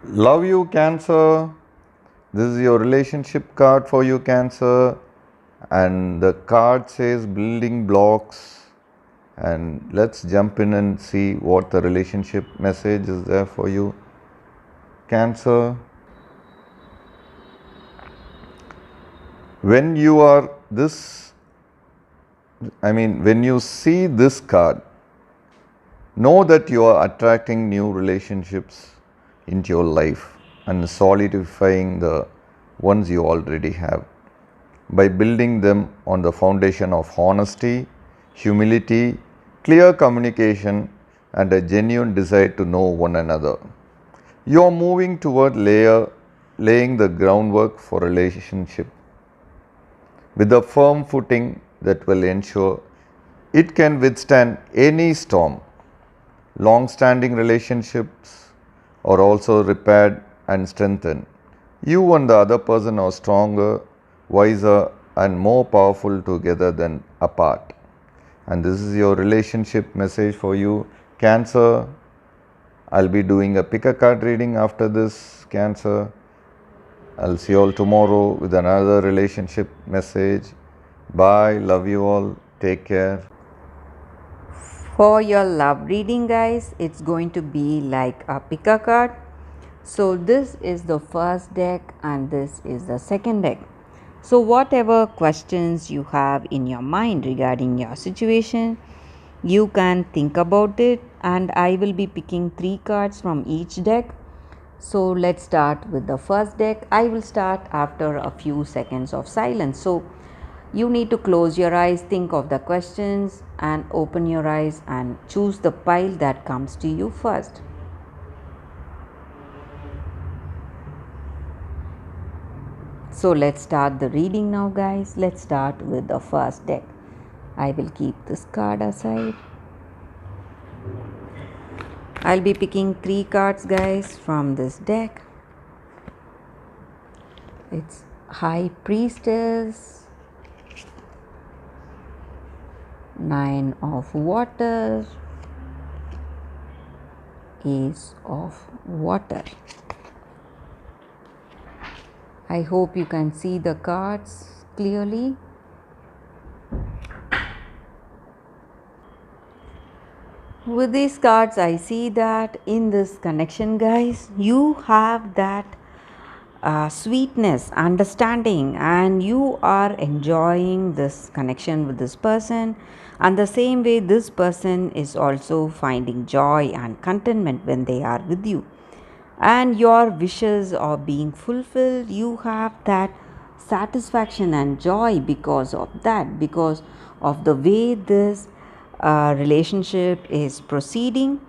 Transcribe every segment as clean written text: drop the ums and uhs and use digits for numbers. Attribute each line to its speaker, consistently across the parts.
Speaker 1: Love you, Cancer. This is your relationship card for you, Cancer. And the card says building blocks. And let's jump in and see what the relationship message is there for you, Cancer. When you are this, when you see this card, know that you are attracting new relationships into your life and solidifying the ones you already have by building them on the foundation of honesty, humility, clear communication, and a genuine desire to know one another. You are moving toward laying the groundwork for relationship with a firm footing that will ensure it can withstand any storm. Long standing relationships are also repaired and strengthened. You and the other person are stronger, wiser, and more powerful together than apart. And this is your relationship message for you, Cancer. I'll be doing a pick a card reading after this, Cancer. I'll see you all tomorrow with another relationship message. Bye. Love you all. Take care.
Speaker 2: For your love reading, guys, it's going to be like a pick a card. So this is the first deck and this is the second deck. So whatever questions you have in your mind regarding your situation, you can think about it, and I will be picking 3 cards from each deck. So let's start with the first deck. I will start after a few seconds of silence. So you need to close your eyes, think of the questions, and open your eyes and choose the pile that comes to you first. So let's start the reading now, guys. Let's start with the first deck. I will keep this card aside. I'll be picking 3 cards, guys, from this deck. It's High Priestess, 9 of Water, Ace of Water. I hope you can see the cards clearly. With these cards, I see that in this connection, guys, you have that sweetness, understanding, and you are enjoying this connection with this person. And the same way, this person is also finding joy and contentment when they are with you. And your wishes are being fulfilled. You have that satisfaction and joy because of that, because of the way this relationship is proceeding.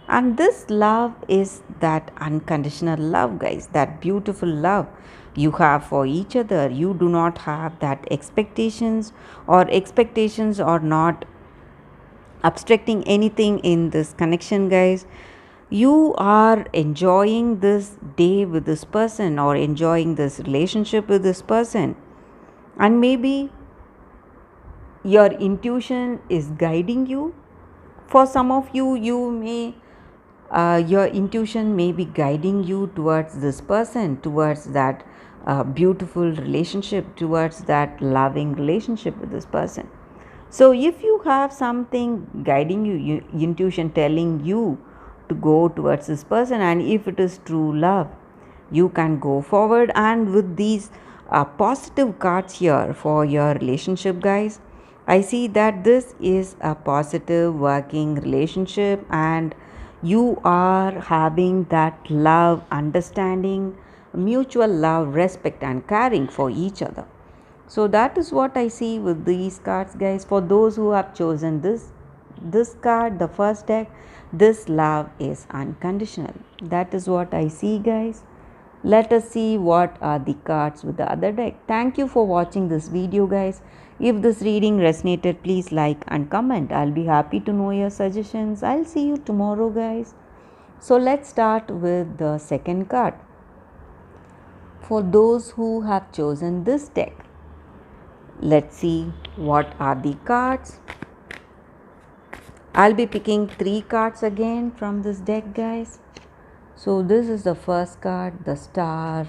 Speaker 2: And this love is that unconditional love, guys, that beautiful love you have for each other. You do not have that expectations, or expectations are not obstructing anything in this connection, guys. You are enjoying this day with this person or enjoying this relationship with this person, and maybe your intuition is guiding you. For some of you, you may your intuition may be guiding you towards this person, towards that beautiful relationship, towards that loving relationship with this person. So if you have something guiding you, intuition telling you to go towards this person, and if it is true love, you can go forward. And with these positive cards here for your relationship, guys, I see that this is a positive working relationship, and you are having that love, understanding, mutual love, respect, and caring for each other. So that is what I see with these cards, guys. For those who have chosen this card, the first deck, this love is unconditional. That is what I see, guys. Let us see what are the cards with the other deck. Thank you for watching this video, guys. If this reading resonated, please like and comment. I'll be happy to know your suggestions. I'll see you tomorrow, guys. So let's start with the second card. For those who have chosen this deck, let's see what are the cards. I'll be picking 3 cards again from this deck, guys. So this is the first card, the Star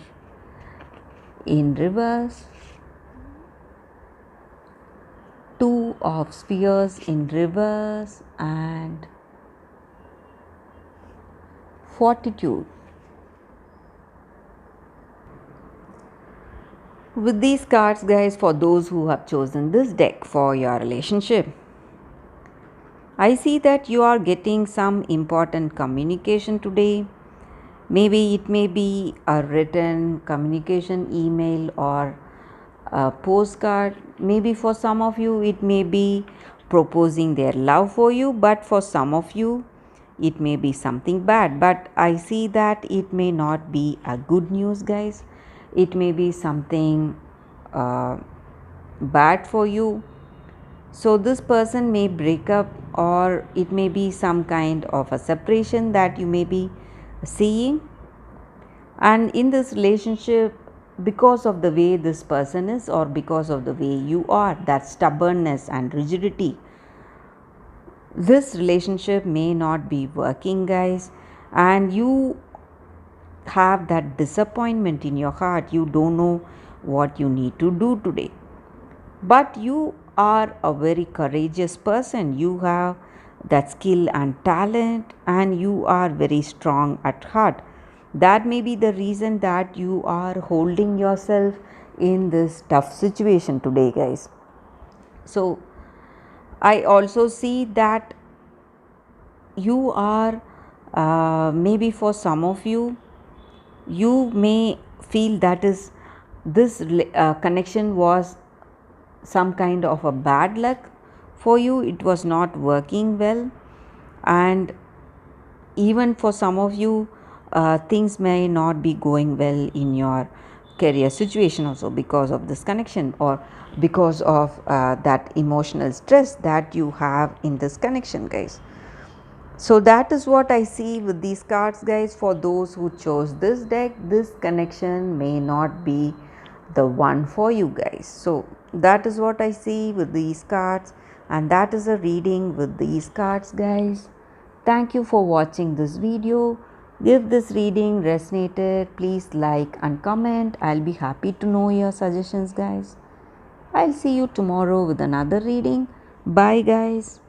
Speaker 2: in reverse, Two of Spears in reverse, and Fortitude. With these cards, guys, for those who have chosen this deck for your relationship, I see that you are getting some important communication today. Maybe it may be a written communication, email, or a postcard. Maybe for some of you, it may be proposing their love for you, but for some of you, it may be something bad. But I see that it may not be a good news, guys. It may be something bad for you. So this person may break up, or it may be some kind of a separation that you may be seeing. And in this relationship, because of the way this person is, or because of the way you are, that stubbornness and rigidity, this relationship may not be working, guys, and you have that disappointment in your heart. You don't know what you need to do today, but you are a very courageous person. You have that skill and talent, and you are very strong at heart. That may be the reason that you are holding yourself in this tough situation today, guys. So I also see that you are maybe for some of you, you may feel that is this connection was some kind of a bad luck for you. It was not working well, and even for some of you, things may not be going well in your career situation also because of this connection, or because of that emotional stress that you have in this connection, guys. So that is what I see with these cards, guys. For those who chose this deck, this connection may not be the one for you, guys. So that is what I see with these cards, and that is a reading with these cards, guys. Thank you for watching this video. If this reading resonated, please like and comment. I'll be happy to know your suggestions, guys. I'll see you tomorrow with another reading. Bye, guys.